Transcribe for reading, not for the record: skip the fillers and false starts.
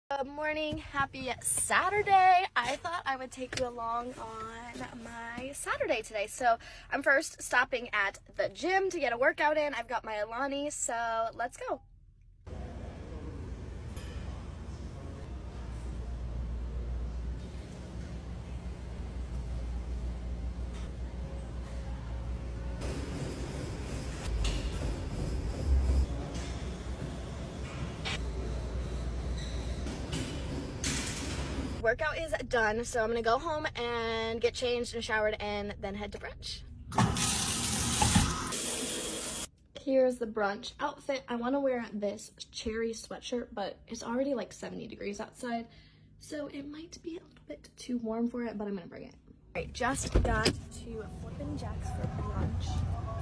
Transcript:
Good morning, happy Saturday. I thought I would take you along on my Saturday today. So I'm first stopping at the gym to get a workout in. I've got my Alani, so let's go. Workout is done, so I'm gonna go home and get changed and showered and then head to brunch. Here's the brunch outfit. I want to wear this cherry sweatshirt, but it's already like 70 degrees outside, so it might be a little bit too warm for it, but I'm gonna bring it. All right, just got to Flippin' Jack's for brunch.